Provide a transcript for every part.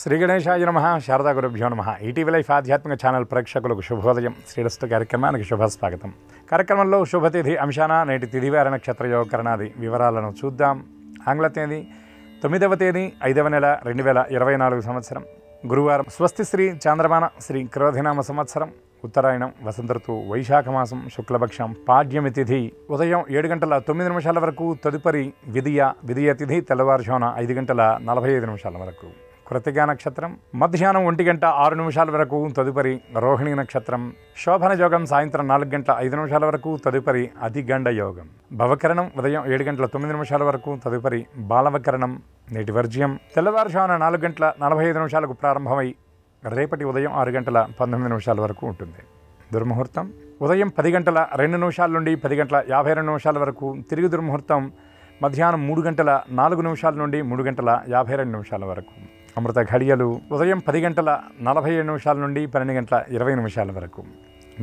శ్రీ గణేశాయ నమః. శారదా గురుభ్యో నమః. ఈటీవీ లైఫ్ ఆధ్యాత్మిక ఛానల్ ప్రేక్షకులకు శుభోదయం. శ్రీరస్తు కార్యక్రమానికి శుభస్వాగతం. కార్యక్రమంలో శుభతిథి అంశాన నేటి తిథివార నక్షత్ర యోగకరణాది వివరాలను చూద్దాం. ఆంగ్ల తేదీ 9వ తేదీ 5వ నెల 2024 సంవత్సరం గురువారం. స్వస్తి శ్రీ చాంద్రమాన శ్రీ క్రోధినామ సంవత్సరం ఉత్తరాయణం వసంత ఋతువు వైశాఖ మాసం శుక్లపక్షం పాడ్యమి తిథి ఉదయం 7:09 వరకు. తదుపరి విధియ తిథి తెల్లవారుజామున 5:45 వరకు. కృతికా నక్షత్రం మధ్యాహ్నం 1:06 వరకు. తదుపరి రోహిణి నక్షత్రం. శోభన యోగం సాయంత్రం 4:05 వరకు. తదుపరి అధిగండ యోగం. భవకరణం ఉదయం 7:09 వరకు. తదుపరి బాలవకరణం. నేటి వర్జ్యం తెల్లవారుజామున 4:45 ప్రారంభమై రేపటి ఉదయం 6:19 వరకు ఉంటుంది. దుర్ముహూర్తం ఉదయం 10:02 నుండి 10:52 వరకు. తిరిగి దుర్ముహూర్తం మధ్యాహ్నం 3:04 నుండి 3:52 వరకు. అమృత ఘడియలు ఉదయం 10:47 నుండి 12:20 వరకు.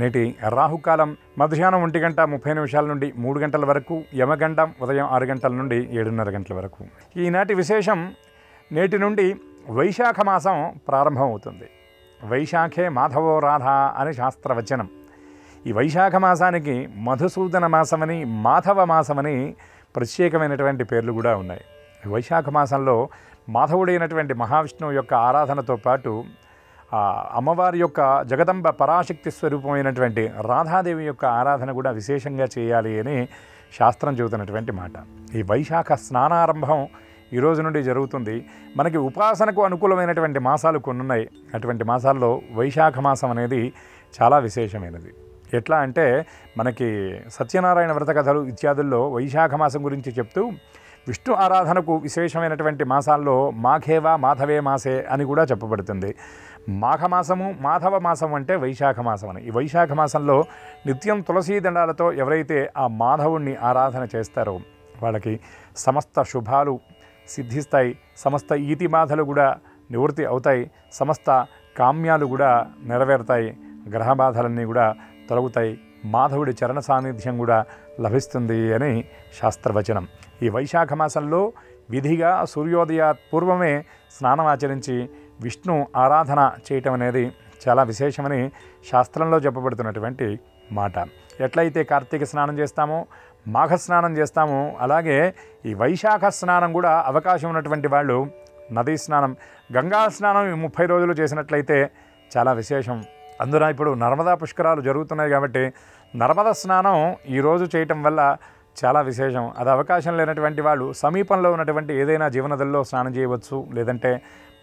నేటి రాహుకాలం మధ్యాహ్నం 1:30 నుండి 3 గంటల వరకు. యమగండం ఉదయం 6 గంటల నుండి 7:30 వరకు. ఈనాటి విశేషం నేటి నుండి వైశాఖ మాసం ప్రారంభమవుతుంది. వైశాఖే మాధవో రాధ అని శాస్త్రవచనం. ఈ వైశాఖ మాసానికి మధుసూదన మాసమని మాధవ మాసమని ప్రత్యేకమైనటువంటి పేర్లు కూడా ఉన్నాయి. వైశాఖ మాసంలో మాధవుడైనటువంటి మహావిష్ణువు యొక్క ఆరాధనతో పాటు అమ్మవారి యొక్క జగదంబ పరాశక్తి స్వరూపమైనటువంటి రాధాదేవి యొక్క ఆరాధన కూడా విశేషంగా చేయాలి అని శాస్త్రం చెబుతున్నటువంటి మాట. ఈ వైశాఖ స్నానారంభం ఈ రోజు నుండి జరుగుతుంది. మనకి ఉపాసనకు అనుకూలమైనటువంటి మాసాలు కొన్ని ఉన్నాయి. అటువంటి మాసాల్లో వైశాఖ మాసం అనేది చాలా విశేషమైనది. ఎట్లా అంటే మనకి సత్యనారాయణ వ్రత కథలు ఇత్యాదుల్లో వైశాఖ మాసం గురించి చెప్తూ విష్ణు ఆరాధనకు విశేషమైనటువంటి మాసాల్లో మాఘేవా మాధవే మాసే అని కూడా చెప్పబడుతుంది. మాఘమాసము మాధవ మాసం అంటే వైశాఖ మాసం అని. ఈ వైశాఖ మాసంలో నిత్యం తులసీ దండాలతో ఎవరైతే ఆ మాధవుణ్ణి ఆరాధన చేస్తారో వాళ్ళకి సమస్త శుభాలు సిద్ధిస్తాయి, సమస్త ఈతి బాధలు కూడా నివృత్తి అవుతాయి, సమస్త కామ్యాలు కూడా నెరవేరుతాయి, గ్రహ బాధలన్నీ కూడా తొలగుతాయి, మాధవుడి చరణ సాన్నిధ్యం కూడా లభిస్తుంది అని శాస్త్రవచనం. ఈ వైశాఖ మాసంలో విధిగా సూర్యోదయ పూర్వమే స్నానం ఆచరించి విష్ణు ఆరాధన చేయటం అనేది చాలా విశేషమని శాస్త్రంలో చెప్పబడుతున్నటువంటి మాట. ఎట్లయితే కార్తీక స్నానం చేస్తామో మాఘ స్నానం చేస్తామో అలాగే ఈ వైశాఖ స్నానం కూడా అవకాశం ఉన్నటువంటి వాళ్ళు నదీ స్నానం గంగా స్నానం 30 రోజులు చేసినట్లయితే చాలా విశేషం. అందున ఇప్పుడు నర్మదా పుష్కరాలు జరుగుతున్నాయి కాబట్టి నర్మదా స్నానం ఈరోజు చేయటం వల్ల చాలా విశేషం. అది అవకాశం లేనటువంటి వాళ్ళు సమీపంలో ఉన్నటువంటి ఏదైనా జీవనదుల్లో స్నానం చేయవచ్చు. లేదంటే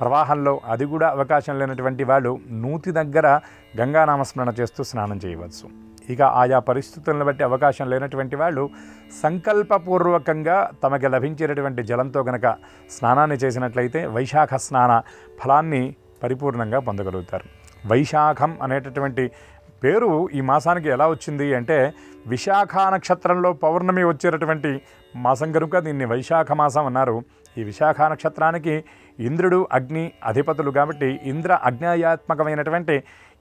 ప్రవాహంలో అది కూడా అవకాశం లేనటువంటి వాళ్ళు నూతి దగ్గర గంగానామస్మరణ చేస్తూ స్నానం చేయవచ్చు. ఇక ఆయా పరిస్థితులను బట్టి అవకాశం లేనటువంటి వాళ్ళు సంకల్పపూర్వకంగా తమకి లభించేటటువంటి జలంతో గనక స్నానాన్ని చేసినట్లయితే వైశాఖ స్నాన ఫలాన్ని పరిపూర్ణంగా పొందగలుగుతారు. వైశాఖం అనేటటువంటి పేరు ఈ మాసానికి ఎలా వచ్చింది అంటే విశాఖ నక్షత్రంలో పౌర్ణమి వచ్చేటటువంటి మాసం కనుక దీన్ని వైశాఖ మాసం అన్నారు. ఈ విశాఖ నక్షత్రానికి ఇంద్రుడు అగ్ని అధిపతులు కాబట్టి ఇంద్ర అగ్నేయాత్మకమైనటువంటి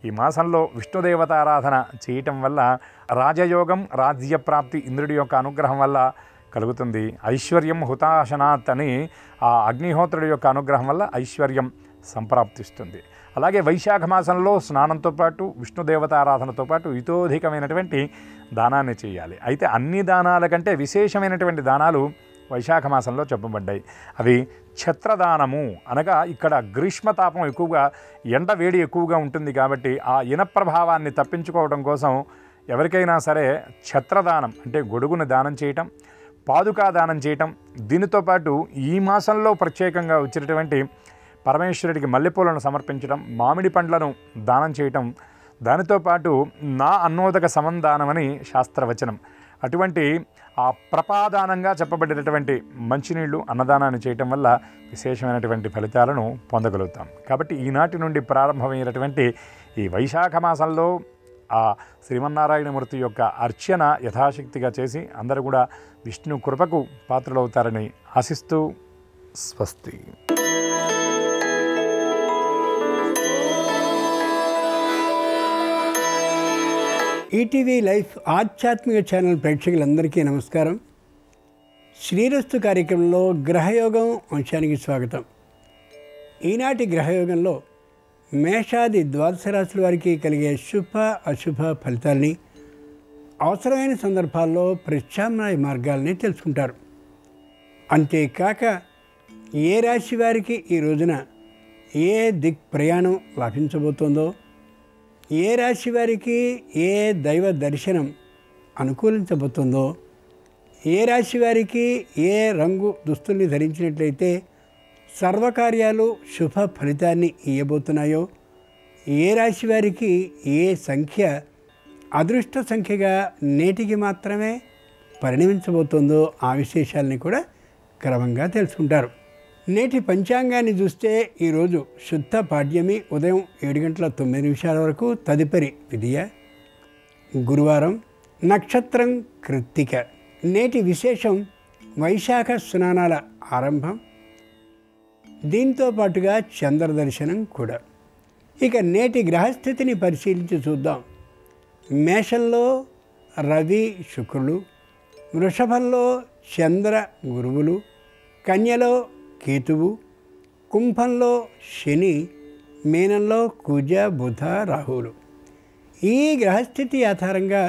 ఈ మాసంలో విష్ణుదేవత ఆరాధన చేయటం వల్ల రాజయోగం రాజ్యప్రాప్తి ఇంద్రుడి యొక్క అనుగ్రహం వల్ల కలుగుతుంది. ఐశ్వర్యం హుతాశనాత్ అని ఆ అగ్నిహోత్రుడి యొక్క అనుగ్రహం వల్ల ఐశ్వర్యం సంప్రాప్తిస్తుంది. అలాగే వైశాఖ మాసంలో స్నానంతో పాటు విష్ణుదేవత ఆరాధనతో పాటు ఇతోధికమైనటువంటి దానాన్ని చేయాలి. అయితే అన్ని దానాల కంటే విశేషమైనటువంటి దానాలు వైశాఖ మాసంలో చెప్పబడ్డాయి. అవి ఛత్రదానము అనగా ఇక్కడ గ్రీష్మతాపం ఎక్కువగా ఎండ వేడి ఎక్కువగా ఉంటుంది కాబట్టి ఆ ఇన ప్రభావాన్ని తప్పించుకోవడం కోసం ఎవరికైనా సరే ఛత్రదానం అంటే గొడుగును దానం చేయటం, పాదుకా దానం చేయటం, దీనితో పాటు ఈ మాసంలో ప్రత్యేకంగా వచ్చినటువంటి పరమేశ్వరుడికి మల్లెపూలను సమర్పించడం, మామిడి పండ్లను దానం చేయటం, దానితో పాటు నా అన్నోదక సమందానమని శాస్త్రవచనం. అటువంటి ఆ ప్రపాదానంగా చెప్పబడినటువంటి మంచినీళ్ళు అన్నదానాన్ని చేయటం వల్ల విశేషమైనటువంటి ఫలితాలను పొందగలుగుతాం. కాబట్టి ఈనాటి నుండి ప్రారంభమైనటువంటి ఈ వైశాఖ మాసంలో ఆ శ్రీమన్నారాయణమూర్తి యొక్క అర్చన యథాశక్తిగా చేసి అందరూ కూడా విష్ణు కృపకు పాత్రులవుతారని ఆశిస్తూ స్వస్తి. ఈటీవీ లైఫ్ ఆధ్యాత్మిక ఛానల్ ప్రేక్షకులందరికీ నమస్కారం. శ్రీరస్తు కార్యక్రమంలో గ్రహయోగం అంశానికి స్వాగతం. ఈనాటి గ్రహయోగంలో మేషాది ద్వాదశ రాశుల వారికి కలిగే శుభ అశుభ ఫలితాల్ని, అవసరమైన సందర్భాల్లో ప్రత్యామ్నాయ మార్గాల్ని తెలుసుకుంటారు. అంతేకాక ఏ రాశి వారికి ఈ రోజున ఏ దిక్ ప్రయాణం లభించబోతోందో, ఏ రాశి వారికి ఏ దైవ దర్శనం అనుకూలించబోతుందో, ఏ రాశి వారికి ఏ రంగు దుస్తుల్ని ధరించినట్లయితే సర్వకార్యాలు శుభ ఫలితాన్ని ఇవ్వబోతున్నాయో, ఏ రాశి వారికి ఏ సంఖ్య అదృష్ట సంఖ్యగా నేటికి మాత్రమే పరిణమించబోతుందో ఆ విశేషాలని కూడా క్రమంగా తెలుసుకుంటారు. నేటి పంచాంగాన్ని చూస్తే ఈరోజు శుద్ధ పాడ్యమి ఉదయం 7:09 వరకు, తదుపరి విధియ, గురువారం, నక్షత్రం కృత్తిక. నేటి విశేషం వైశాఖ స్నానాల ఆరంభం, దీంతో పాటుగా చంద్ర దర్శనం కూడా. ఇక నేటి గ్రహస్థితిని పరిశీలించి చూద్దాం. మేషంలో రవి శుక్రులు, వృషభంలో చంద్ర గురువులు, కన్యలో కేతువు, కుంభంలో శని, మీనంలో కుజ బుధ రాహువులు. ఈ గ్రహస్థితి ఆధారంగా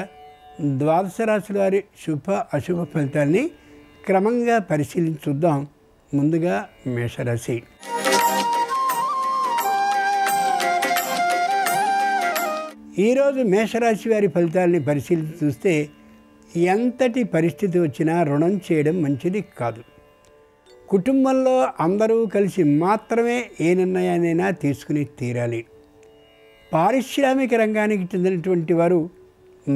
ద్వాదశ రాశుల వారి శుభ అశుభ ఫలితాల్ని క్రమంగా పరిశీలించి చూద్దాం. ముందుగా మేషరాశి. ఈరోజు మేషరాశి వారి ఫలితాలని పరిశీలించి చూస్తే ఎంతటి పరిస్థితి వచ్చినా రుణం చేయడం మంచిది కాదు. కుటుంబంలో అందరూ కలిసి మాత్రమే ఏ నిర్ణయాన్నైనా తీసుకుని తీరాలి. పారిశ్రామిక రంగానికి చెందినటువంటి వారు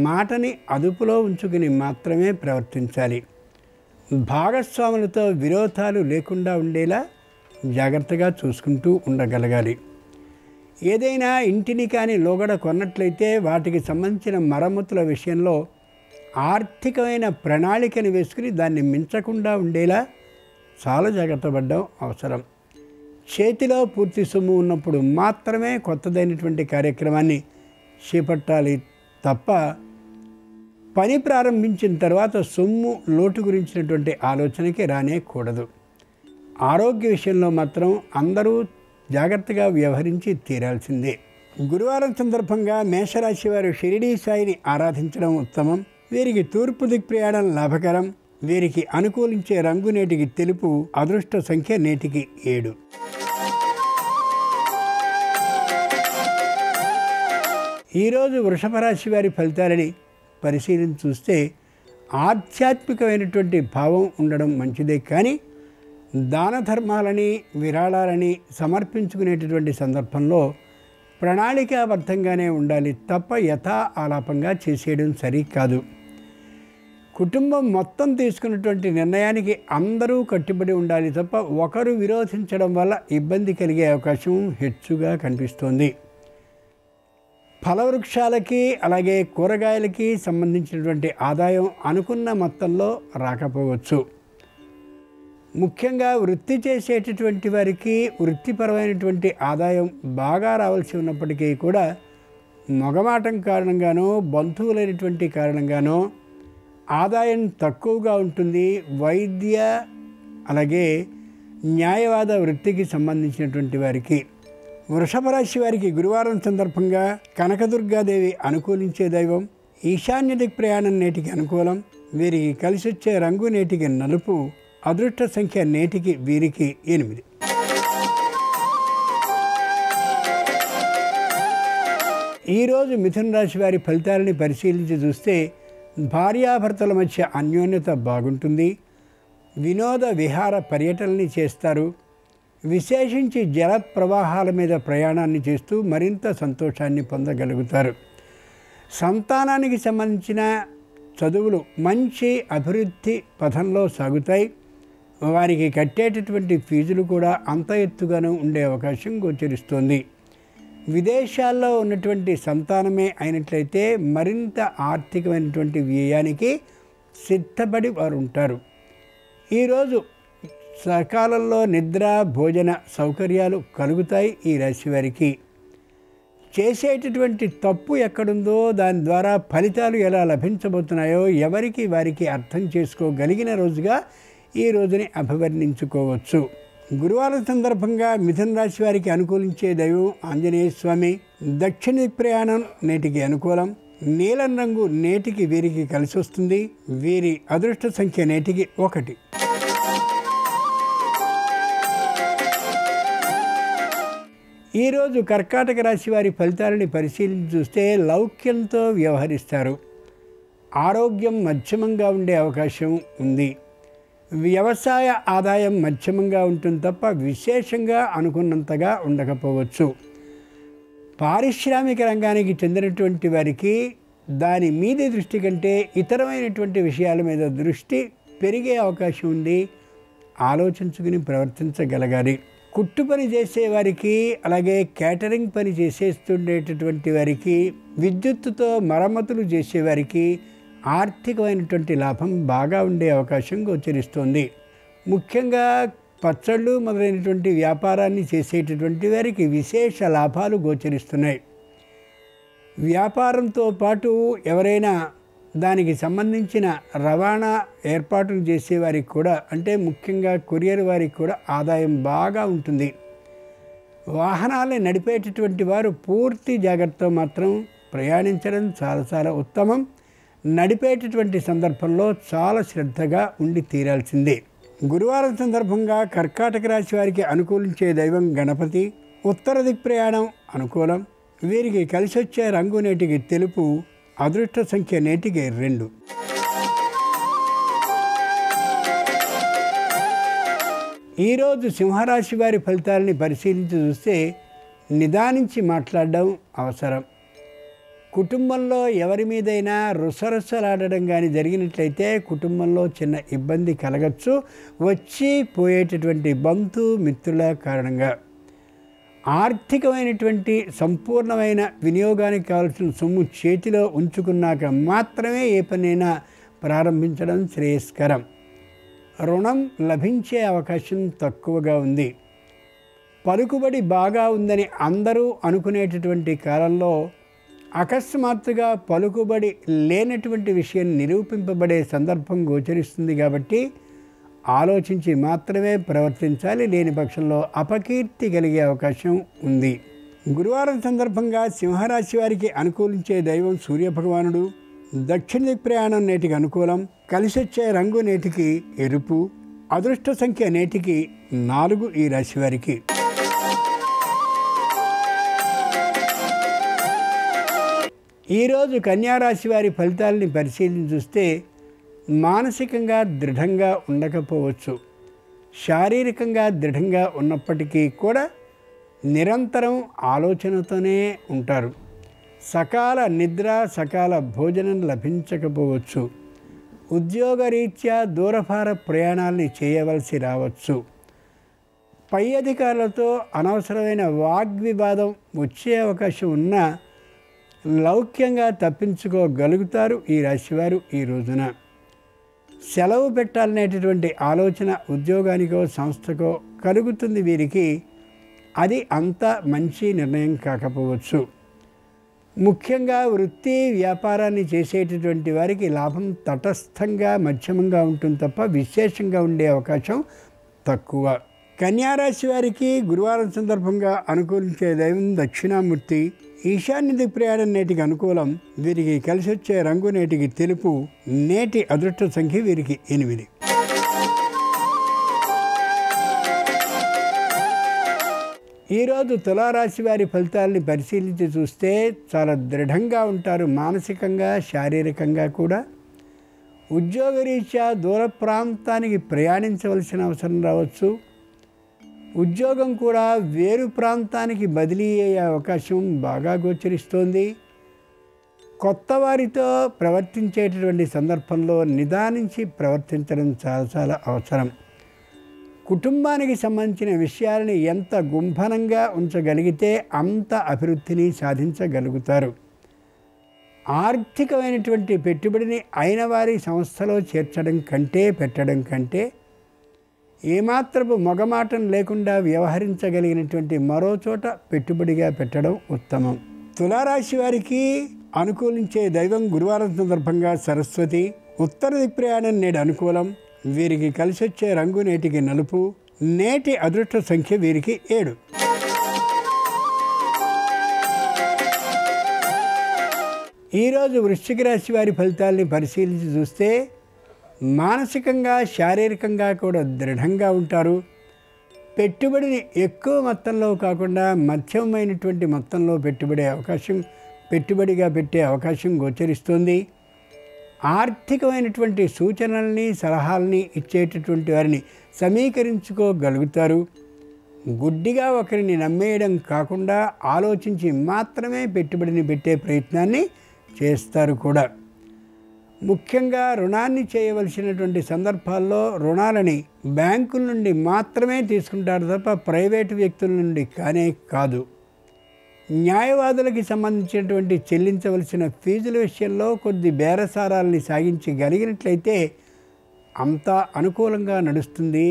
మాటని అదుపులో ఉంచుకుని మాత్రమే ప్రవర్తించాలి. భాగస్వాములతో విరోధాలు లేకుండా ఉండేలా జాగ్రత్తగా చూసుకుంటూ ఉండగలగాలి. ఏదైనా ఇంటిని కానీ లోగడ కొన్నట్లయితే వాటికి సంబంధించిన మరమ్మతుల విషయంలో ఆర్థికమైన ప్రణాళికను వేసుకుని దాన్ని మించకుండా ఉండేలా చాలా జాగ్రత్త పడడం అవసరం. చేతిలో పూర్తి సొమ్ము ఉన్నప్పుడు మాత్రమే కొత్తదైనటువంటి కార్యక్రమాన్ని చేపట్టాలి తప్ప పని ప్రారంభించిన తర్వాత సొమ్ము లోటు గురించినటువంటి ఆలోచనకి రానేకూడదు. ఆరోగ్య విషయంలో మాత్రం అందరూ జాగ్రత్తగా వ్యవహరించి తీరాల్సిందే. గురువారం సందర్భంగా మేషరాశి వారు షిరిడీ సాయిని ఆరాధించడం ఉత్తమం. వీరికి తూర్పు దిక్ ప్రయాణం లాభకరం. వీరికి అనుకూలించే రంగు నేటికి తెలుపు, అదృష్ట సంఖ్య నేటికి 7. ఈరోజు వృషభ రాశి వారి ఫలితాలని పరిశీలించి చూస్తే ఆధ్యాత్మికమైనటువంటి భావం ఉండడం మంచిదే, కానీ దాన ధర్మాలని విరాళాలని సమర్పించుకునేటటువంటి సందర్భంలో ప్రణాళికాబద్ధంగానే ఉండాలి తప్ప యథా ఆలాపంగా చేసేయడం సరికాదు. కుటుంబం మొత్తం తీసుకున్నటువంటి నిర్ణయానికి అందరూ కట్టుబడి ఉండాలి తప్ప ఒకరు విరోధించడం వల్ల ఇబ్బంది కలిగే అవకాశం హెచ్చుగా కనిపిస్తోంది. ఫలవృక్షాలకి అలాగే కూరగాయలకి సంబంధించినటువంటి ఆదాయం అనుకున్న మొత్తంలో రాకపోవచ్చు. ముఖ్యంగా వృత్తి చేసేటటువంటి వారికి వృత్తిపరమైనటువంటి ఆదాయం బాగా రావాల్సి ఉన్నప్పటికీ కూడా మొగమాటం కారణంగానో బంధువులైనటువంటి కారణంగానో ఆదాయం తక్కువగా ఉంటుంది. వైద్య అలాగే న్యాయవాద వృత్తికి సంబంధించినటువంటి వారికి, వృషభ రాశి వారికి గురువారం సందర్భంగా కనకదుర్గాదేవి అనుకూలించే దైవం. ఈశాన్య దిక్ ప్రయాణం నేటికి అనుకూలం. వీరికి కలిసి వచ్చే రంగు నేటికి నలుపు, అదృష్ట సంఖ్య నేటికి వీరికి 8. ఈరోజు మిథున రాశి వారి ఫలితాలని పరిశీలించి చూస్తే భార్యాభర్తల మధ్య అన్యోన్యత బాగుంటుంది. వినోద విహార పర్యటనని చేస్తారు. విశేషించి జల ప్రవాహాల మీద ప్రయాణాన్ని చేస్తూ మరింత సంతోషాన్ని పొందగలుగుతారు. సంతానానికి సంబంధించిన చదువులు మంచి అభివృద్ధి పథంలో సాగుతాయి. వారికి కట్టేటటువంటి ఫీజులు కూడా అంత ఎత్తుగాను ఉండే అవకాశం గోచరిస్తోంది. విదేశాల్లో ఉన్నటువంటి సంతానమే అయినట్లయితే మరింత ఆర్థికమైనటువంటి వ్యయానికి సిద్ధపడి వారు ఉంటారు. ఈరోజు సకాలంలో నిద్ర భోజన సౌకర్యాలు కలుగుతాయి. ఈ రాశి వారికి చేసేటటువంటి తప్పు ఎక్కడుందో దాని ద్వారా ఫలితాలు ఎలా లభించబోతున్నాయో ఎవరికి వారికి అర్థం చేసుకోగలిగిన రోజుగా ఈ రోజుని అభివర్ణించుకోవచ్చు. గురువారం సందర్భంగా మిథున రాశి వారికి అనుకూలించే దైవం ఆంజనేయ స్వామి. దక్షిణ దిక్ ప్రయాణం నేటికి అనుకూలం. నీలం రంగు నేటికి వీరికి కలిసి వస్తుంది. వీరి అదృష్ట సంఖ్య నేటికి 1. ఈరోజు కర్కాటక రాశి వారి ఫలితాలని పరిశీలించి చూస్తే లౌక్యంతో వ్యవహరిస్తారు. ఆరోగ్యం మధ్యమంగా ఉండే అవకాశం ఉంది. వ్యవసాయ ఆదాయం మధ్యమంగా ఉంటుంది తప్ప విశేషంగా అనుకున్నంతగా ఉండకపోవచ్చు. పారిశ్రామిక రంగానికి చెందినటువంటి వారికి దాని మీది దృష్టి కంటే ఇతరమైనటువంటి విషయాల మీద దృష్టి పెరిగే అవకాశం ఉంది. ఆలోచించుకుని ప్రవర్తించగలగాలి. కుట్టు పని చేసేవారికి, అలాగే క్యాటరింగ్ పని చేసేస్తుండేటటువంటి వారికి, విద్యుత్తుతో మరమ్మతులు చేసేవారికి ఆర్థికమైనటువంటి లాభం బాగా ఉండే అవకాశం గోచరిస్తోంది. ముఖ్యంగా పచ్చళ్ళు మొదలైనటువంటి వ్యాపారాన్ని చేసేటటువంటి వారికి విశేష లాభాలు గోచరిస్తున్నాయి. వ్యాపారంతో పాటు ఎవరైనా దానికి సంబంధించిన రవాణా ఏర్పాట్లు చేసేవారికి కూడా, అంటే ముఖ్యంగా కొరియర్ వారికి కూడా ఆదాయం బాగా ఉంటుంది. వాహనాలను నడిపేటటువంటి వారు పూర్తి జాగ్రత్తతో మాత్రం ప్రయాణించడం చాలా ఉత్తమం. నడిపేటటువంటి సందర్భంలో చాలా శ్రద్ధగా ఉండి తీరాల్సిందే. గురువారం సందర్భంగా కర్కాటక రాశి వారికి అనుకూలించే దైవం గణపతి. ఉత్తర దిక్ ప్రయాణం అనుకూలం. వీరికి కలిసి వచ్చే రంగు నేటికి తెలుపు. అదృష్ట సంఖ్య నేటికి 2. ఈరోజు సింహరాశి వారి ఫలితాలని పరిశీలించి చూస్తే నిదానించి మాట్లాడడం అవసరం. కుటుంబంలో ఎవరి మీదైనా రుసరుసలాడడం కానీ జరిగినట్లయితే కుటుంబంలో చిన్న ఇబ్బంది కలగచ్చు. వచ్చి పోయేటటువంటి బంధు మిత్రుల కారణంగా ఆర్థికమైనటువంటి సంపూర్ణమైన వినియోగానికి కావాల్సిన సొమ్ము చేతిలో ఉంచుకున్నాక మాత్రమే ఏ పనైనా ప్రారంభించడం శ్రేయస్కరం. రుణం లభించే అవకాశం తక్కువగా ఉంది. పలుకుబడి బాగా ఉందని అందరూ అనుకునేటటువంటి కాలంలో అకస్మాత్తుగా పలుకుబడి లేనటువంటి విషయం నిరూపింపబడే సందర్భం గోచరిస్తుంది. కాబట్టి ఆలోచించి మాత్రమే ప్రవర్తించాలి. లేని పక్షంలో అపకీర్తి కలిగే అవకాశం ఉంది. గురువారం సందర్భంగా సింహరాశి వారికి అనుకూలించే దైవం సూర్యభగవానుడు. దక్షిణ దిక్ ప్రయాణం నేటికి అనుకూలం. కలిసొచ్చే రంగు నేటికి ఎరుపు. అదృష్ట సంఖ్య నేటికి 4 ఈ రాశి వారికి. ఈరోజు కన్యారాశి వారి ఫలితాలని పరిశీలించి చూస్తే మానసికంగా దృఢంగా ఉండకపోవచ్చు. శారీరకంగా దృఢంగా ఉన్నప్పటికీ కూడా నిరంతరం ఆలోచనతోనే ఉంటారు. సకాల నిద్ర, సకాల భోజనం లభించకపోవచ్చు. ఉద్యోగరీత్యా దూరభార ప్రయాణాలని చేయవలసి రావచ్చు. పై అధికారులతో అనవసరమైన వాగ్వివాదం వచ్చే అవకాశం ఉన్నా లౌక్యంగా తప్పించుకోగలుగుతారు ఈ రాశివారు. ఈ రోజున సెలవు పెట్టాలనేటటువంటి ఆలోచన ఉద్యోగానికో సంస్థకో కలుగుతుంది వీరికి. అది అంత మంచి నిర్ణయం కాకపోవచ్చు. ముఖ్యంగా వృత్తి వ్యాపారాన్ని చేసేటటువంటి వారికి లాభం తటస్థంగా మధ్యమంగా ఉంటుంది తప్ప విశేషంగా ఉండే అవకాశం తక్కువ. కన్యారాశి వారికి గురువారం సందర్భంగా అనుకూలించే దైవం దక్షిణామూర్తి. ఈశాన్య దిక్ ప్రయాణం నేటికి అనుకూలం. వీరికి కలిసి వచ్చే రంగు నేటికి తెలుపు. నేటి అదృష్ట సంఖ్య వీరికి 8. ఈరోజు తులారాశి వారి ఫలితాలని పరిశీలించి చూస్తే చాలా దృఢంగా ఉంటారు. మానసికంగా శారీరకంగా కూడా. ఉద్యోగరీత్యా దూర ప్రాంతానికి ప్రయాణించవలసిన అవసరం రావచ్చు. ఉద్యోగం కూడా వేరు ప్రాంతానికి బదిలీ అయ్యే అవకాశం బాగా గోచరిస్తోంది. కొత్త వారితో ప్రవర్తించేటటువంటి సందర్భంలో నిదానించి ప్రవర్తించడం చాలా అవసరం. కుటుంబానికి సంబంధించిన విషయాలని ఎంత గుంభనంగా ఉంచగలిగితే అంత అభివృద్ధిని సాధించగలుగుతారు. ఆర్థికమైనటువంటి పెట్టుబడిని అయిన వారి సంస్థలో చేర్చడం కంటే పెట్టడం కంటే ఏమాత్రపు మొగమాటం లేకుండా వ్యవహరించగలిగినటువంటి మరో చోట పెట్టుబడిగా పెట్టడం ఉత్తమం. తులారాశి వారికి అనుకూలించే దైవం గురువారం సందర్భంగా సరస్వతి. ఉత్తర దిక్ ప్రయాణం నేడు అనుకూలం. వీరికి కలిసొచ్చే రంగు నేటికి నలుపు. నేటి అదృష్ట సంఖ్య వీరికి 7. ఈరోజు వృశ్చిక రాశి వారి ఫలితాలని పరిశీలించి చూస్తే మానసికంగా శారీరకంగా కూడా దృఢంగా ఉంటారు. పెట్టుబడిని ఎక్కువ మొత్తంలో కాకుండా మధ్యమైనటువంటి మొత్తంలో పెట్టుబడిగా పెట్టే అవకాశం గోచరిస్తుంది. ఆర్థికమైనటువంటి సూచనల్ని సలహాలని ఇచ్చేటటువంటి వారిని సమీకరించుకోగలుగుతారు. గుడ్డిగా ఒకరిని నమ్మేయడం కాకుండా ఆలోచించి మాత్రమే పెట్టుబడిని పెట్టే ప్రయత్నాన్ని చేస్తారు కూడా. ముఖ్యంగా రుణాన్ని చేయవలసినటువంటి సందర్భాల్లో రుణాలని బ్యాంకుల నుండి మాత్రమే తీసుకుంటారు తప్ప ప్రైవేటు వ్యక్తుల నుండి కానే కాదు. న్యాయవాదులకి సంబంధించినటువంటి చెల్లించవలసిన ఫీజుల విషయంలో కొద్ది బేరసారాలని సాగించగలిగినట్లయితే అంతా అనుకూలంగా నడుస్తుంది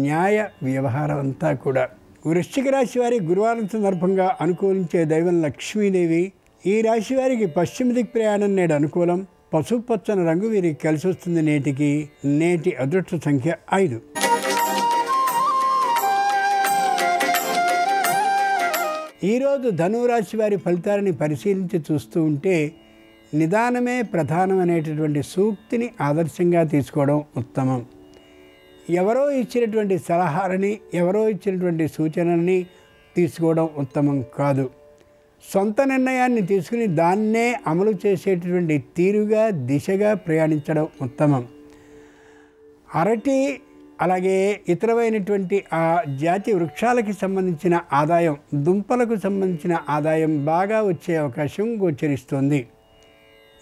న్యాయ వ్యవహారం అంతా కూడా. వృశ్చిక రాశి వారి గురువారం సందర్భంగా అనుకూలించే దైవం లక్ష్మీదేవి. ఈ రాశి వారికి పశ్చిమ దిక్ ప్రయాణం నేడు అనుకూలం. పసుపు పచ్చని రంగు వీరికి కలిసి వస్తుంది. నేటి అదృష్ట సంఖ్య 5. ఈరోజు ధనురాశి వారి ఫలితాలని పరిశీలించి చూస్తూ ఉంటే నిదానమే ప్రధానం అనేటటువంటి సూక్తిని ఆదర్శంగా తీసుకోవడం ఉత్తమం. ఎవరో ఇచ్చినటువంటి సలహాలని ఎవరో ఇచ్చినటువంటి సూచనల్ని తీసుకోవడం ఉత్తమం కాదు. సొంత నిర్ణయాన్ని తీసుకుని దాన్నే అమలు చేసేటటువంటి తీరుగా దిశగా ప్రయాణించడం ఉత్తమం. అరటి అలాగే ఇతరమైనటువంటి ఆ జాతి వృక్షాలకి సంబంధించిన ఆదాయం, దుంపలకు సంబంధించిన ఆదాయం బాగా వచ్చే అవకాశం గోచరిస్తుంది.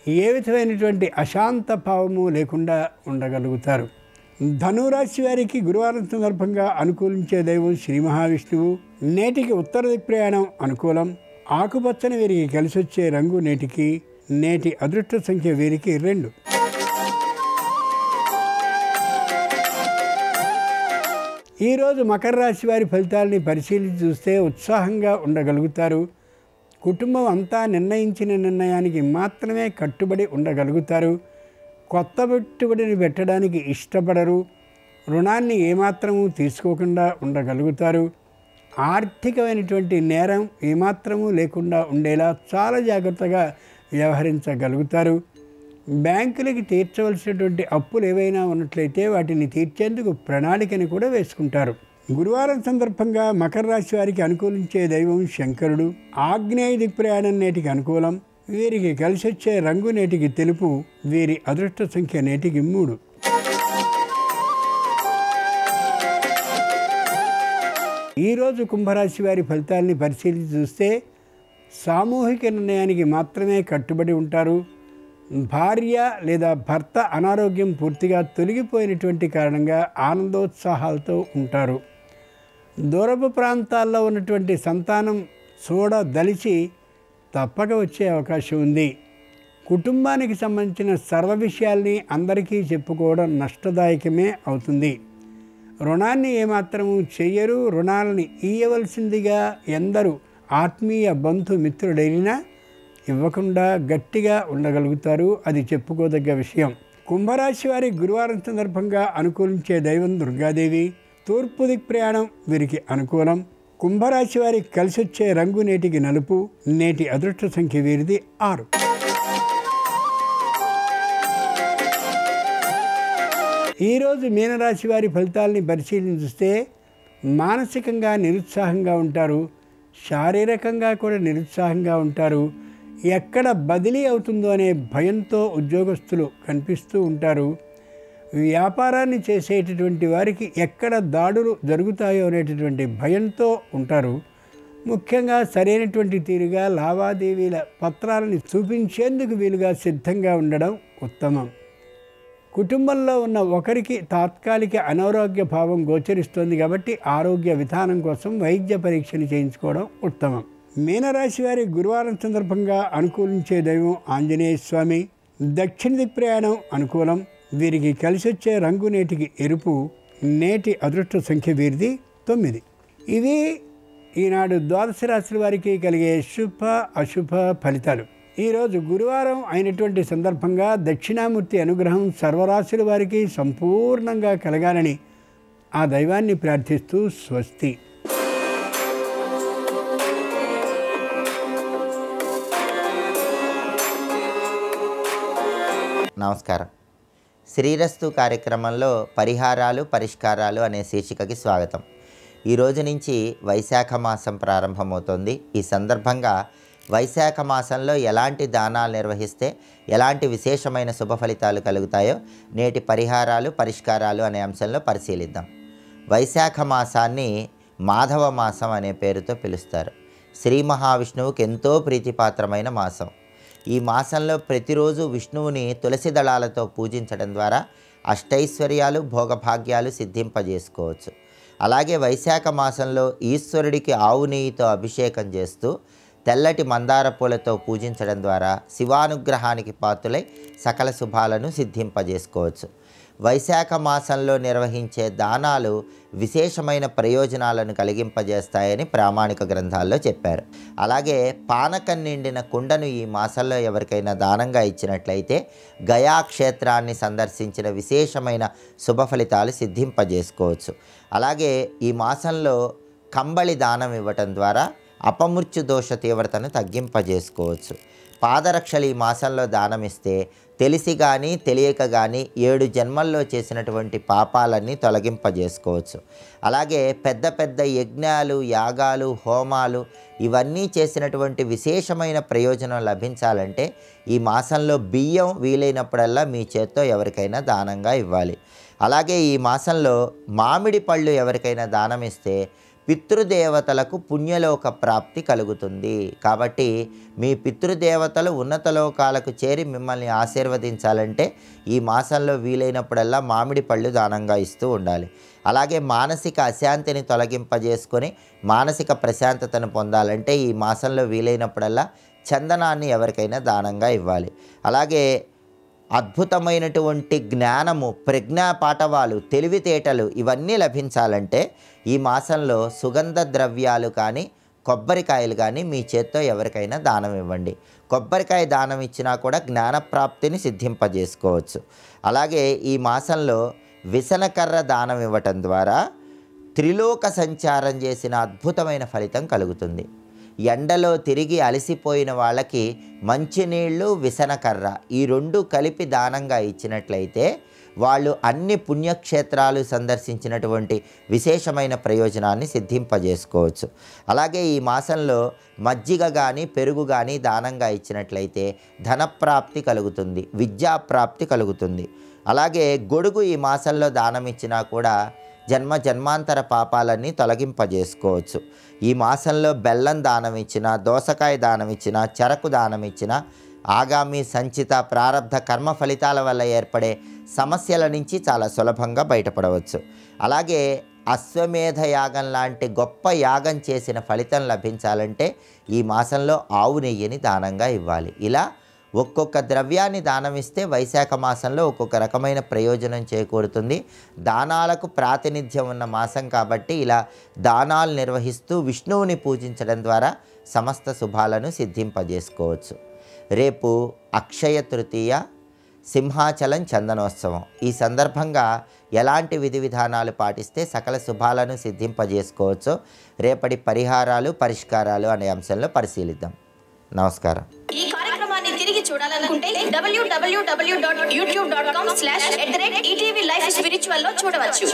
ఏ విధమైనటువంటి అశాంత భావము లేకుండా ఉండగలుగుతారు. ధనురాశి వారికి గురువారం సందర్భంగా అనుకూలించే దైవం శ్రీ మహావిష్ణువు. నేటికి ఉత్తర దిక్ ప్రయాణం అనుకూలం. ఆకుపచ్చని వీరికి కలిసి వచ్చే రంగు నేటి అదృష్ట సంఖ్య వీరికి 2. ఈరోజు మకర రాశి వారి ఫలితాలని పరిశీలించి చూస్తే ఉత్సాహంగా ఉండగలుగుతారు. కుటుంబం అంతా నిర్ణయించిన నిర్ణయానికి మాత్రమే కట్టుబడి ఉండగలుగుతారు. కొత్త పెట్టుబడిని పెట్టడానికి ఇష్టపడరు. రుణాన్ని ఏమాత్రము తీసుకోకుండా ఉండగలుగుతారు. ఆర్థికమైనటువంటి నేరం ఏమాత్రము లేకుండా ఉండేలా చాలా జాగ్రత్తగా వ్యవహరించగలుగుతారు. బ్యాంకులకి తీర్చవలసినటువంటి అప్పులు ఏవైనా ఉన్నట్లయితే వాటిని తీర్చేందుకు ప్రణాళికని కూడా వేసుకుంటారు. గురువారం సందర్భంగా మకర రాశి వారికి అనుకూలించే దైవం శంకరుడు. ఆగ్నేయ దిక్ప్రయాణం నేటికి అనుకూలం. వీరికి కలిసి వచ్చే రంగు నేటికి తెలుపు. వీరి అదృష్ట సంఖ్య నేటికి 3. ఈరోజు కుంభరాశి వారి ఫలితాలని పరిశీలించి చూస్తే సామూహిక నిర్ణయానికి మాత్రమే కట్టుబడి ఉంటారు. భార్య లేదా భర్త అనారోగ్యం పూర్తిగా తొలగిపోయినటువంటి కారణంగా ఆనందోత్సాహాలతో ఉంటారు. దూరపు ప్రాంతాల్లో ఉన్నటువంటి సంతానం చూడదలిచి తప్పక వచ్చే అవకాశం ఉంది. కుటుంబానికి సంబంధించిన సర్వ విషయాల్ని అందరికీ చెప్పుకోవడం నష్టదాయకమే అవుతుంది. రుణాన్ని ఏమాత్రము చెయ్యరు. రుణాలని ఇయ్యవలసిందిగా ఎందరు ఆత్మీయ బంధుమిత్రుడైనా ఇవ్వకుండా గట్టిగా ఉండగలుగుతారు. అది చెప్పుకోదగ్గ విషయం. కుంభరాశి వారి గురువారం సందర్భంగా అనుకూలించే దైవం దుర్గాదేవి. తూర్పు దిక్ ప్రయాణం వీరికి అనుకూలం. కుంభరాశి వారికి కలిసి వచ్చే రంగు నేటికి నలుపు. నేటి అదృష్ట సంఖ్య వీరిది 6. ఈరోజు మీనరాశి వారి ఫలితాలని పరిశీలిస్తే మానసికంగా నిరుత్సాహంగా ఉంటారు. శారీరకంగా కూడా నిరుత్సాహంగా ఉంటారు. ఎక్కడ బదిలీ అవుతుందో అనే భయంతో ఉద్యోగస్తులు కనిపిస్తూ ఉంటారు. వ్యాపారాన్ని చేసేటటువంటి వారికి ఎక్కడ దాడులు జరుగుతాయో అనేటటువంటి భయంతో ఉంటారు. ముఖ్యంగా సరైనటువంటి తీరుగా లావాదేవీల పత్రాలను చూపించేందుకు వీలుగా సిద్ధంగా ఉండడం ఉత్తమం. కుటుంబంలో ఉన్న ఒకరికి తాత్కాలిక అనారోగ్య భావం గోచరిస్తోంది కాబట్టి ఆరోగ్య విధానం కోసం వైద్య పరీక్షలు చేయించుకోవడం ఉత్తమం. మీనరాశి వారి గురువారం సందర్భంగా అనుకూలించే దైవం ఆంజనేయ స్వామి. దక్షిణ దిక్ ప్రయాణం అనుకూలం. వీరికి కలిసి వచ్చే రంగు నేటికి ఎరుపు. నేటి అదృష్ట సంఖ్య వీరిది 9. ఇవి ఈనాడు ద్వాదశ రాశుల వారికి కలిగే శుభ అశుభ ఫలితాలు. ఈరోజు గురువారం అయినటువంటి సందర్భంగా దక్షిణామూర్తి అనుగ్రహం సర్వరాశుల వారికి సంపూర్ణంగా కలగాలని ఆ దైవాన్ని ప్రార్థిస్తూ స్వస్తి. నమస్కారం. శ్రీరస్తు కార్యక్రమంలో పరిహారాలు పరిష్కారాలు అనే శీర్షికకి స్వాగతం. ఈరోజు నుంచి వైశాఖ మాసం ప్రారంభమవుతోంది. ఈ సందర్భంగా వైశాఖ మాసంలో ఎలాంటి దానాలు నిర్వహిస్తే ఎలాంటి విశేషమైన శుభ ఫలితాలు కలుగుతాయో నేటి పరిహారాలు పరిష్కారాలు అనే అంశంలో పరిశీలిద్దాం. వైశాఖ మాసాన్ని మాధవ మాసం అనే పేరుతో పిలుస్తారు. శ్రీ మహావిష్ణువుకి ఎంతో ప్రీతిపాత్రమైన మాసం. ఈ మాసంలో ప్రతిరోజు విష్ణువుని తులసి దళాలతో పూజించడం ద్వారా అష్టైశ్వర్యాలు భోగభాగ్యాలు సిద్ధింపజేసుకోవచ్చు. అలాగే వైశాఖ మాసంలో ఈశ్వరుడికి ఆవు నెయ్యితో అభిషేకం చేస్తూ తెల్లటి మందార పూలతో పూజించడం ద్వారా శివానుగ్రహానికి పాత్రులై సకల శుభాలను సిద్ధింపజేసుకోవచ్చు. వైశాఖ మాసంలో నిర్వహించే దానాలు విశేషమైన ప్రయోజనాలను కలిగింపజేస్తాయని ప్రామాణిక గ్రంథాల్లో చెప్పారు. అలాగే పానకం నిండిన కుండను ఈ మాసంలో ఎవరికైనా దానంగా ఇచ్చినట్లయితే గయా క్షేత్రాన్ని సందర్శించిన విశేషమైన శుభ ఫలితాలు సిద్ధింపజేసుకోవచ్చు. అలాగే ఈ మాసంలో కంబళి దానం ఇవ్వటం ద్వారా అపమృత్యు దోష తీవ్రతను తగ్గింపజేసుకోవచ్చు. పాదరక్షలు ఈ మాసంలో దానమిస్తే తెలిసి కానీ తెలియక కానీ 7 జన్మల్లో చేసినటువంటి పాపాలన్నీ తొలగింపజేసుకోవచ్చు. అలాగే పెద్ద పెద్ద యజ్ఞాలు యాగాలు హోమాలు ఇవన్నీ చేసినటువంటి విశేషమైన ప్రయోజనం లభించాలంటే ఈ మాసంలో బియ్యం వీలైనప్పుడల్లా మీ చేత్తో ఎవరికైనా దానంగా ఇవ్వాలి. అలాగే ఈ మాసంలో మామిడి పళ్ళు ఎవరికైనా దానమిస్తే పితృదేవతలకు పుణ్యలోక ప్రాప్తి కలుగుతుంది. కాబట్టి మీ పితృదేవతలు ఉన్నత లోకాలకు చేరి మిమ్మల్ని ఆశీర్వదించాలంటే ఈ మాసంలో వీలైనప్పుడల్లా మామిడి పళ్ళు దానంగా ఇస్తూ ఉండాలి. అలాగే మానసిక అశాంతిని తొలగింపజేసుకొని మానసిక ప్రశాంతతను పొందాలంటే ఈ మాసంలో వీలైనప్పుడల్లా చందనాన్ని ఎవరికైనా దానంగా ఇవ్వాలి. అలాగే అద్భుతమైనటువంటి జ్ఞానము ప్రజ్ఞా పాఠవాలు తెలివితేటలు ఇవన్నీ లభించాలంటే ఈ మాసంలో సుగంధ ద్రవ్యాలు కానీ కొబ్బరికాయలు కానీ మీ చేత్తో ఎవరికైనా దానం ఇవ్వండి. కొబ్బరికాయ దానం ఇచ్చినా కూడా జ్ఞానప్రాప్తిని సిద్ధింపజేసుకోవచ్చు. అలాగే ఈ మాసంలో విసనకర్ర దానం ఇవ్వటం ద్వారా త్రిలోక సంచారం చేసిన అద్భుతమైన ఫలితం కలుగుతుంది. ఎండలో తిరిగి అలసిపోయిన వాళ్ళకి మంచినీళ్ళు విసనకర్ర ఈ 2 కలిపి దానంగా ఇచ్చినట్లయితే వాళ్ళు అన్ని పుణ్యక్షేత్రాలు సందర్శించినటువంటి విశేషమైన ప్రయోజనాన్ని సిద్ధింపజేసుకోవచ్చు. అలాగే ఈ మాసంలో మజ్జిగ కానీ పెరుగు కానీ దానంగా ఇచ్చినట్లయితే ధనప్రాప్తి కలుగుతుంది, విద్యాప్రాప్తి కలుగుతుంది. అలాగే గొడుగు ఈ మాసంలో దానం ఇచ్చినా కూడా జన్మాంతర పాపాలన్నీ తొలగింపజేసుకోవచ్చు. ఈ మాసంలో బెల్లం దానం ఇచ్చినా దోసకాయ దానం ఇచ్చినా చెరకు దానం ఇచ్చినా ఆగామి సంచిత ప్రారబ్ధ కర్మ ఫలితాల వల్ల ఏర్పడే సమస్యల నుంచి చాలా సులభంగా బయటపడవచ్చు. అలాగే అశ్వమేధ యాగం లాంటి గొప్ప యాగం చేసిన ఫలితం లభించాలంటే ఈ మాసంలో ఆవు నెయ్యిని దానంగా ఇవ్వాలి. ఇలా ఒక్కొక్క ద్రవ్యాన్ని దానమిస్తే వైశాఖ మాసంలో ఒక్కొక్క రకమైన ప్రయోజనం చేకూరుతుంది. దానాలకు ప్రాతినిధ్యం ఉన్న మాసం కాబట్టి ఇలా దానాలు నిర్వహిస్తూ విష్ణువుని పూజించడం ద్వారా సమస్త శుభాలను సిద్ధింపజేసుకోవచ్చు. రేపు అక్షయ తృతీయ, సింహాచలం చందనోత్సవం. ఈ సందర్భంగా ఎలాంటి విధి విధానాలు పాటిస్తే సకల శుభాలను సిద్ధింపజేసుకోవచ్చో రేపటి పరిహారాలు పరిష్కారాలు అనే అంశంలో పరిశీలిద్దాం. నమస్కారం. ఈ కార్యక్రమాన్ని తిరిగి చూడాలనుకుంటే www.youtube.com/ETV Life Spiritual లో చూడవచ్చు.